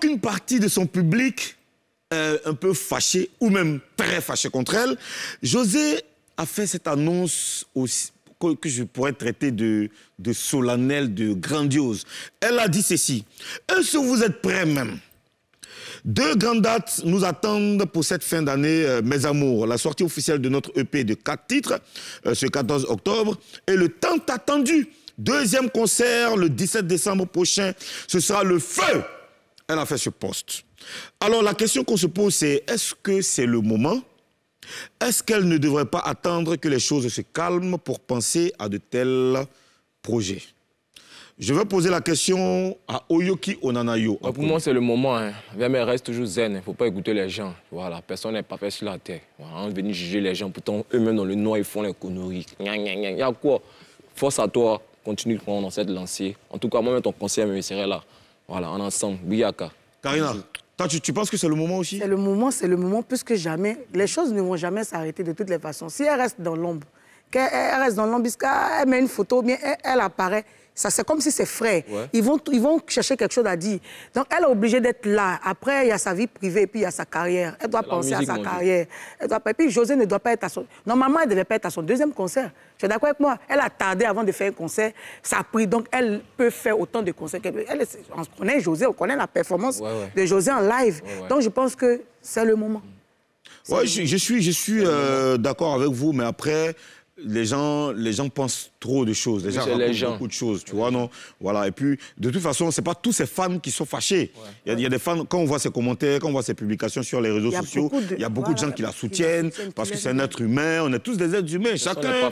qu'une partie de son public est un peu fâchée, ou même très fâchée contre elle, José a fait cette annonce aussi, que je pourrais traiter de solennelle, de grandiose. Elle a dit ceci. Est-ce que vous êtes prêts même? 2 grandes dates nous attendent pour cette fin d'année, Mes Amours. La sortie officielle de notre EP de 4 titres, ce 14 octobre. Et le tant attendu, 2e concert, le 17 décembre prochain. Ce sera le feu. Elle a fait ce poste. Alors, la question qu'on se pose, c'est est-ce que c'est le moment? Est-ce qu'elle ne devrait pas attendre que les choses se calment pour penser à de tels projets? Je vais poser la question à Oyoki Onanayo. Pour moi, c'est le moment. Hein. Mais reste toujours zen. Il ne faut pas écouter les gens. Voilà. Personne n'est parfait sur la terre. Voilà. On venir juger les gens. Pourtant, eux-mêmes, dans le noir, ils font les conneries. Il y a quoi? Force à toi. Continue dans cette lancée. En tout cas, moi-même, ton conseil me serait là. Voilà, en ensemble. Biyaka. Karina, toi, tu penses que c'est le moment aussi? C'est le moment, plus que jamais. Les choses ne vont jamais s'arrêter de toutes les façons. Si elle reste dans l'ombre, qu'elle reste dans l'ombre, elle met une photo, bien elle apparaît. C'est comme si c'est frais. Ouais. Ils vont chercher quelque chose à dire. Donc, elle est obligée d'être là. Après, il y a sa vie privée et puis il y a sa carrière. Elle doit penser à sa carrière. Et puis, José ne doit pas être à son... Normalement, elle ne devait pas être à son 2e concert. Tu es d'accord avec moi? Elle a tardé avant de faire un concert. Ça a pris. Donc, elle peut faire autant de concerts qu'elle veut. On connaît José, on connaît la performance de José en live. Donc, je pense que c'est le moment. Oui, je suis d'accord avec vous, mais après... Les gens pensent trop de choses. Les gens racontent beaucoup de choses, tu vois, non? Voilà. Et puis, de toute façon, c'est pas tous ces fans qui sont fâchés. Il y a des fans, quand on voit ses commentaires, quand on voit ses publications sur les réseaux sociaux, il y a beaucoup de gens qui la soutiennent parce que c'est un être humain. On est tous des êtres humains. Chacun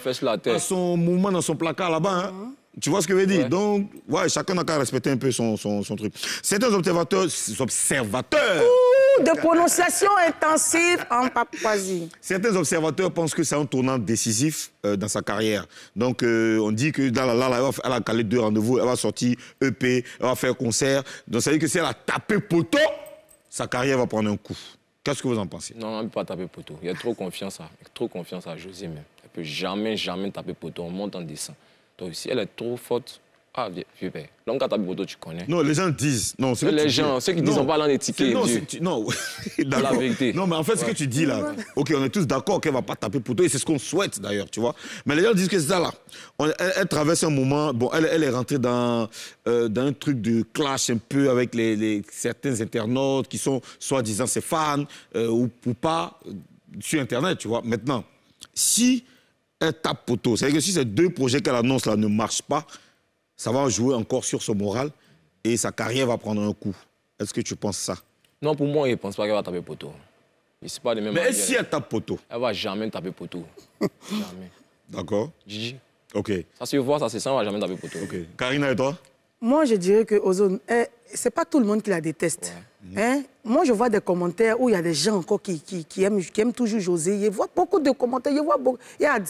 a son mouvement dans son placard là-bas. Hein. Tu vois ce que je veux dire? Donc, chacun n'a qu'à respecter un peu son truc. Certains observateurs... de prononciation intensive en Papouasie. Certains observateurs pensent que c'est un tournant décisif dans sa carrière. Donc, on dit que elle a calé 2 rendez-vous, elle va sortir EP, elle va faire concert. Donc, ça veut dire que si elle a tapé poteau, sa carrière va prendre un coup. Qu'est-ce que vous en pensez? Non, elle ne peut pas taper poteau. Il y a trop confiance à José même. Elle ne peut jamais taper poteau. On monte en descend. Donc, si elle est trop forte, vieux père. Donc, quand tu as poteau, tu connais. Non, les gens disent. Non, ceux qui disent on va l'en étiqueter. Non, la vérité. Non, mais en fait, ce que tu dis là, OK, on est tous d'accord qu'elle ne va pas taper poteau, et c'est ce qu'on souhaite d'ailleurs, tu vois. Mais les gens disent que c'est ça là. Elle traverse un moment, bon, elle est rentrée dans un truc de clash un peu avec certains internautes qui sont soi-disant ses fans ou pas sur Internet, tu vois. Maintenant, si elle tape poteau, c'est-à-dire que si ces 2 projets qu'elle annonce là ne marchent pas, ça va jouer encore sur son moral et sa carrière va prendre un coup. Est-ce que tu penses ça? Non, pour moi, je ne pense pas qu'elle va taper poteau. Pas les mêmes. Mais si elle tape poteau? Elle ne va jamais taper poteau. Jamais. D'accord. Gigi. OK. Ça se voit, ça se sent, elle ne va jamais taper poteau. OK. Karina et toi? Moi, je dirais que Ozone, c'est pas tout le monde qui la déteste. Hein? Moi, je vois des commentaires où il y a des gens encore qui aiment toujours José. Je vois beaucoup de commentaires. Regarde.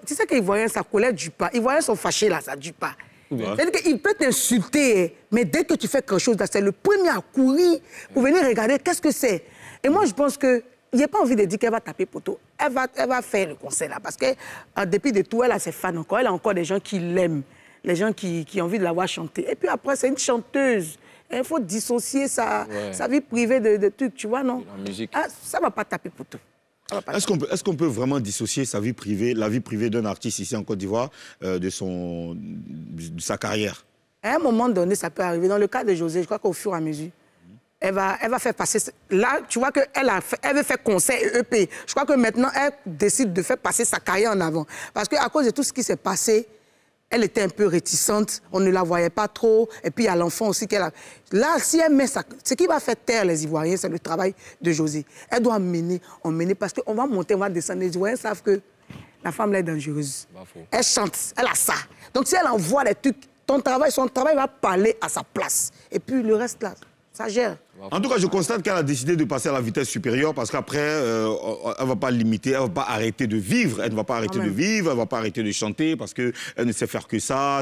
Tu sais que Ivoirien, sa colère ne dure pas. Ivoirien sont fâchés là, ça ne dure pas. C'est-à-dire qu'il peut t'insulter, mais dès que tu fais quelque chose, c'est le premier à courir pour venir regarder qu'est-ce que c'est. Et moi, je pense que il n'y a pas envie de dire qu'elle va taper poteau. Elle va faire le concert là, parce qu'en dépit de tout, elle a ses fans encore. Elle a encore des gens qui l'aiment, les gens qui ont envie de la voir chanter. Et puis après, c'est une chanteuse. Il faut dissocier sa vie privée de trucs, tu vois, non? La musique. Ça ne va pas taper poteau. Est-ce qu'on peut vraiment dissocier sa vie privée, la vie privée d'un artiste ici en Côte d'Ivoire, de sa carrière? À un moment donné, ça peut arriver. Dans le cas de José, je crois qu'au fur et à mesure, elle va faire passer... Là, tu vois qu'elle veut faire concert et EP. Je crois que maintenant, elle décide de faire passer sa carrière en avant. Parce qu'à cause de tout ce qui s'est passé, elle était un peu réticente, on ne la voyait pas trop, et puis il y a l'enfant aussi qu'elle a... Là, si elle met ça... Ce qui va faire taire les Ivoiriens, c'est le travail de José. Elle doit emmener, parce qu'on va monter, on va descendre. Les Ivoiriens savent que la femme là est dangereuse. Elle chante, elle a ça. Donc si elle envoie des trucs, son travail va parler à sa place. Et puis le reste là, ça gère. En tout cas, je constate qu'elle a décidé de passer à la vitesse supérieure parce qu'après, elle ne va pas limiter, elle ne va pas arrêter de vivre. Elle ne va pas arrêter de vivre, elle ne va pas arrêter de chanter parce qu'elle ne sait faire que ça,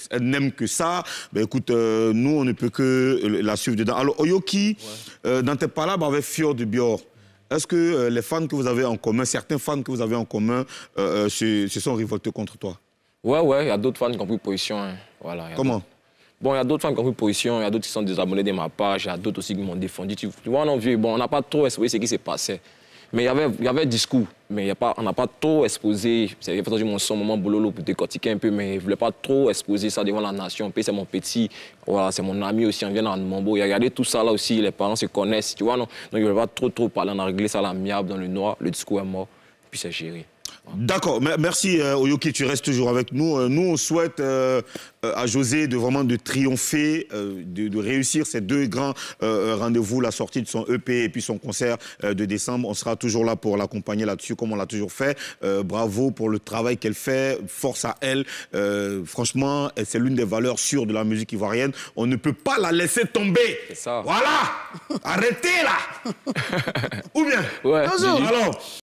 elle n'aime que ça. Ben, écoute, nous, on ne peut que la suivre dedans. Alors, Oyoki, dans tes palabres avec Fior de Bior, est-ce que les fans que vous avez en commun, certains fans que vous avez en commun, se sont révoltés contre toi? Ouais, il y a d'autres fans qui ont pris position. Hein. Voilà, comment? Bon, il y a d'autres femmes qui ont pris position, il y a d'autres qui sont désabonnés de ma page, il y a d'autres aussi qui m'ont défendu. Tu vois, non, vieux, bon, on n'a pas trop exposé ce qui s'est passé. Mais il y avait discours, mais on n'a pas trop exposé. J'ai fait mon son, moment boulot pour décortiquer un peu, mais je ne voulais pas trop exposer ça devant la nation. Puis c'est mon petit, voilà, c'est mon ami aussi, on vient dans Mambo. Il a regardé tout ça là aussi, les parents se connaissent, tu vois, non. Donc je ne voulais pas trop parler, on a réglé ça à l'amiable, dans le noir, le discours est mort, puis c'est géré. D'accord, merci Oyoki, tu restes toujours avec nous. Nous, on souhaite à José de triompher, de réussir ces deux grands rendez-vous, la sortie de son EP et puis son concert de décembre. On sera toujours là pour l'accompagner là-dessus, comme on l'a toujours fait. Bravo pour le travail qu'elle fait, force à elle. Franchement, c'est l'une des valeurs sûres de la musique ivoirienne. On ne peut pas la laisser tomber. C'est ça. Voilà. Arrêtez là. Ou bien. Ouais. Alors,